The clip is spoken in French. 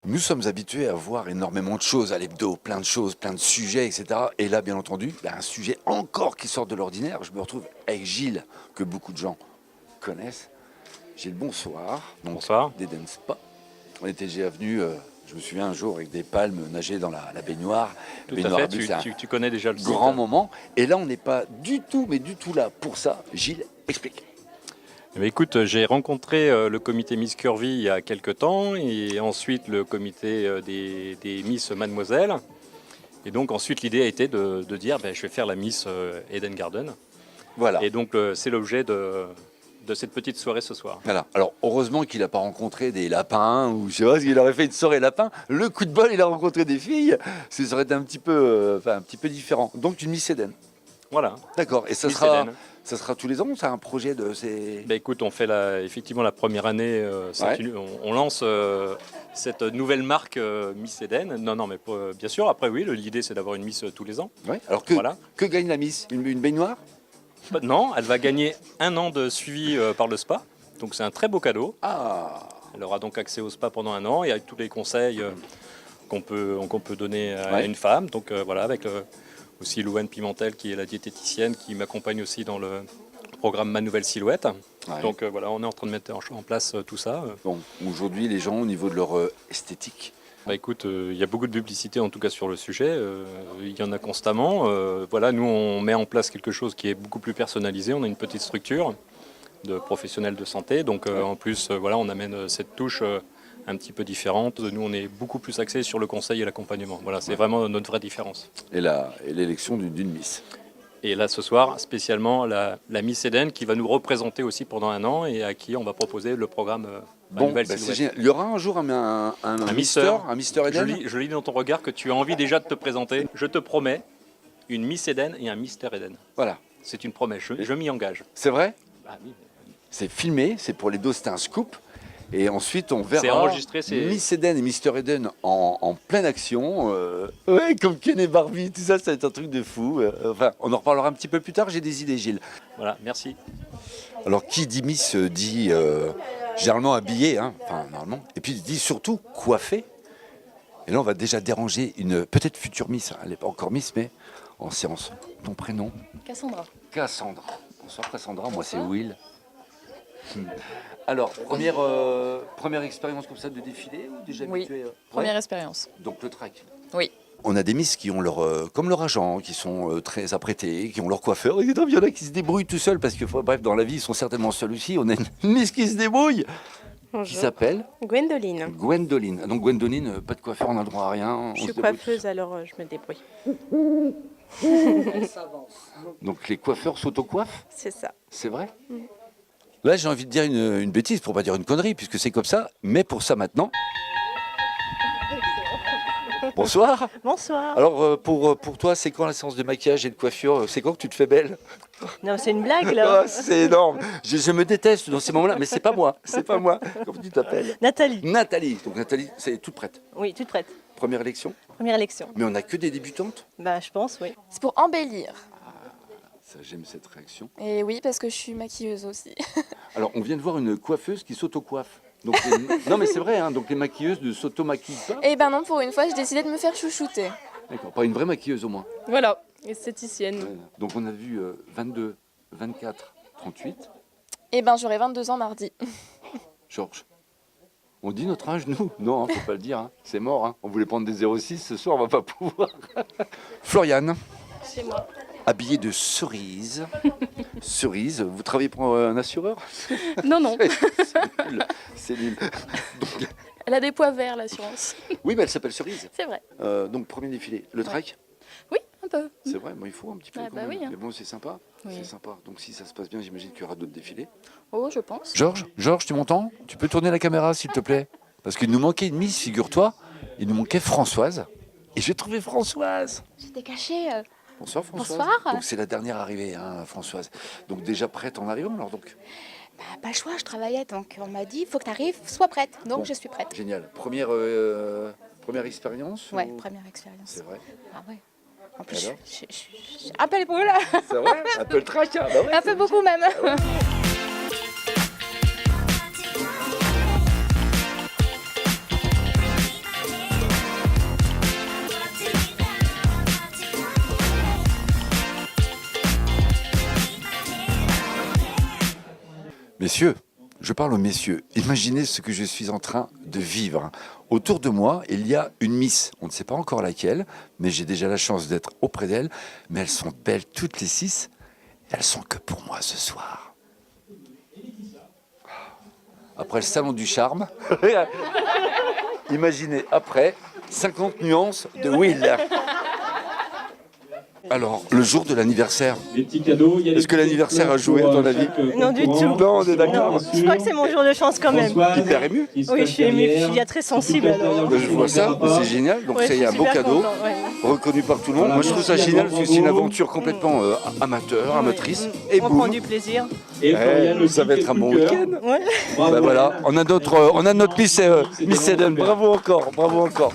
Nous sommes habitués à voir énormément de choses à l'hebdo, plein de choses, plein de sujets, etc. Et là, bien entendu, un sujet encore qui sort de l'ordinaire. Je me retrouve avec Gilles, que beaucoup de gens connaissent. Gilles, bonsoir. Donc, Bonsoir. d'Eden Spa. On était déjà venu, je me souviens un jour, avec des palmes, nager dans la baignoire. Tout Baignoire à à fait, bulles, c'est un tu connais déjà le site. grand moment. Et là, on n'est pas du tout, mais du tout là pour ça. Gilles, explique. Eh bien, écoute, j'ai rencontré le comité Miss Curvy il y a quelques temps et ensuite le comité des Miss Mademoiselle. Et donc ensuite l'idée a été de dire je vais faire la Miss Eden Garden. Voilà. Et donc c'est l'objet de cette petite soirée ce soir. Voilà. Alors, heureusement qu'il n'a pas rencontré des lapins, ou je sais pas, qu'il aurait fait une soirée lapin. Le coup de bol, il a rencontré des filles. Ça aurait été un petit peu différent. Donc, une Miss Eden. Voilà. D'accord. Et ça Miss sera, Eden. ça sera tous les ans ou c'est un projet de. Écoute, on fait effectivement la première année, on lance cette nouvelle marque Miss Eden. Non, mais bien sûr, après oui, l'idée c'est d'avoir une Miss tous les ans. Ouais. Alors, que gagne la Miss une baignoire? Non, elle va gagner 1 an de suivi par le spa. Donc c'est un très beau cadeau. Ah. Elle aura donc accès au spa pendant 1 an et avec tous les conseils qu'on peut donner à une femme. Donc voilà, avec aussi Louane Pimentel qui est la diététicienne qui m'accompagne aussi dans le programme Ma Nouvelle Silhouette. Ouais. Donc voilà, on est en train de mettre en place tout ça. Bon, aujourd'hui, les gens, au niveau de leur esthétique. Écoute, il y a beaucoup de publicité en tout cas sur le sujet, il y en a constamment. Voilà, nous on met en place quelque chose qui est beaucoup plus personnalisé, on a une petite structure de professionnels de santé, donc en plus voilà, on amène cette touche un petit peu différente. Nous on est beaucoup plus axé sur le conseil et l'accompagnement, voilà, c'est vraiment notre vraie différence. Et l'élection d'une Miss. Et là ce soir, spécialement la Miss Eden qui va nous représenter aussi pendant 1 an et à qui on va proposer le programme Ma Nouvelle c'est Silhouette. génial. Il y aura un jour un Mister Eden. Je lis dans ton regard que tu as envie déjà de te présenter. Je te promets une Miss Eden et un Mister Eden. Voilà. C'est une promesse, je m'y engage. C'est vrai? Ah oui. C'est filmé, c'est pour les dos, c'est un scoop. Et ensuite, on verra C'est enregistré, Miss Eden et Mister Eden en pleine action. Ouais, comme Ken et Barbie, tout ça, ça va être un truc de fou. Enfin, on en reparlera un petit peu plus tard, j'ai des idées, Gilles. Voilà, merci. Alors, qui dit Miss dit généralement habillé, hein, enfin, normalement. Et puis, dit surtout coiffé. Et là, on va déjà déranger une peut-être future Miss. Elle n'est pas encore Miss, mais en séance. Ton prénom? Cassandra. Cassandra. Bonsoir, Cassandra. Moi, c'est Will. Alors, première expérience comme ça de défilé ou déjà Oui, habitué première expérience. Donc le track. Oui. On a des Miss qui ont comme leur agent, qui sont très apprêtés, qui ont leur coiffeur. Et il y en a qui se débrouillent tout seuls parce que, bref, dans la vie, ils sont certainement seuls aussi. On a une Miss qui se débrouille. Bonjour. Qui s'appelle Gwendoline. Gwendoline. Donc Gwendoline, pas de coiffeur, on n'a le droit à rien. Je suis coiffeuse, alors je me débrouille. Donc les coiffeurs s'auto-coiffent? C'est ça. C'est vrai? Là, j'ai envie de dire une bêtise, pour pas dire une connerie, puisque c'est comme ça. Mais pour ça, maintenant... Bonsoir. Bonsoir. Alors, pour toi, c'est quand la séance de maquillage et de coiffure? C'est quand que tu te fais belle? Non, c'est une blague, là. Oh, c'est énorme. Je me déteste dans ces moments-là, mais c'est pas moi. C'est pas moi. Comment tu t'appelles? Nathalie. Nathalie. Donc, Nathalie, c'est toute prête. Oui, toute prête. Première élection? Première élection. Mais on n'a que des débutantes? Bah, je pense, oui. C'est pour embellir. Ça, j'aime cette réaction. Et oui, parce que je suis maquilleuse aussi. Alors, on vient de voir une coiffeuse qui s'auto-coiffe. Donc, non, mais c'est vrai, hein, donc les maquilleuses ne s'auto-maquillent pas. Eh ben non, pour une fois, j'ai décidé de me faire chouchouter. D'accord, pas une vraie maquilleuse au moins. Voilà, esthéticienne. Donc, on a vu 22, 24, 38. Eh ben j'aurai 22 ans mardi. Georges, on dit notre âge, nous? Non, faut pas le dire, hein. C'est mort. Hein. On voulait prendre des 06, ce soir, on va pas pouvoir. Floriane. C'est moi. Habillée de cerise. Cerise, vous travaillez pour un assureur? Non, non. C'est nul. Donc, Elle a des pois verts, l'assurance. oui, mais elle s'appelle Cerise. C'est vrai. Donc, premier défilé. Le track? Oui, un peu. C'est vrai, il faut un petit peu. Ah, quand bah même. oui, hein. Mais bon, c'est sympa. Oui. C'est sympa. Donc, si ça se passe bien, j'imagine qu'il y aura d'autres défilés. Oh, je pense. Georges, tu m'entends? Tu peux tourner la caméra, s'il te plaît? Parce qu'il nous manquait une Miss, figure-toi. Il nous manquait Françoise. Et j'ai trouvé Françoise. J'étais cachée. Bonsoir Françoise. Bonsoir. Donc c'est la dernière arrivée, hein, Françoise. Donc déjà prête en arrivant alors donc. Bah, pas le choix, je travaillais, donc on m'a dit, il faut que tu arrives, sois prête. Donc Bon, je suis prête. Génial. Première expérience Ouais, ou... première expérience. C'est vrai. Ah ouais. En plus, Alors j'ai un peu les poules, C'est vrai. Un peu le trac, hein. Bah ouais, un peu beaucoup même. messieurs, je parle aux messieurs. Imaginez ce que je suis en train de vivre. Autour de moi, il y a une Miss. On ne sait pas encore laquelle, mais j'ai déjà la chance d'être auprès d'elles. Mais elles sont belles toutes les 6. Elles sont que pour moi ce soir. Après le salon du charme, imaginez après 50 nuances de Will. Alors, le jour de l'anniversaire, est-ce que l'anniversaire a joué à ton avis? Non, du tout. Non, on est d'accord. Je crois que c'est mon jour de chance quand même. Hyper ému. Oui, je suis émue, je suis très sensible alors. Je vois ça, c'est génial. Donc Ouais, c'est je un suis beau super cadeau, contente, ouais. reconnu par tout le monde. Moi je trouve ça génial parce que c'est une aventure complètement amatrice. Et On boum, prend du plaisir. ça va être un bon week-end. Ouais. Ben voilà, on a notre Miss Eden. Bravo encore, bravo encore.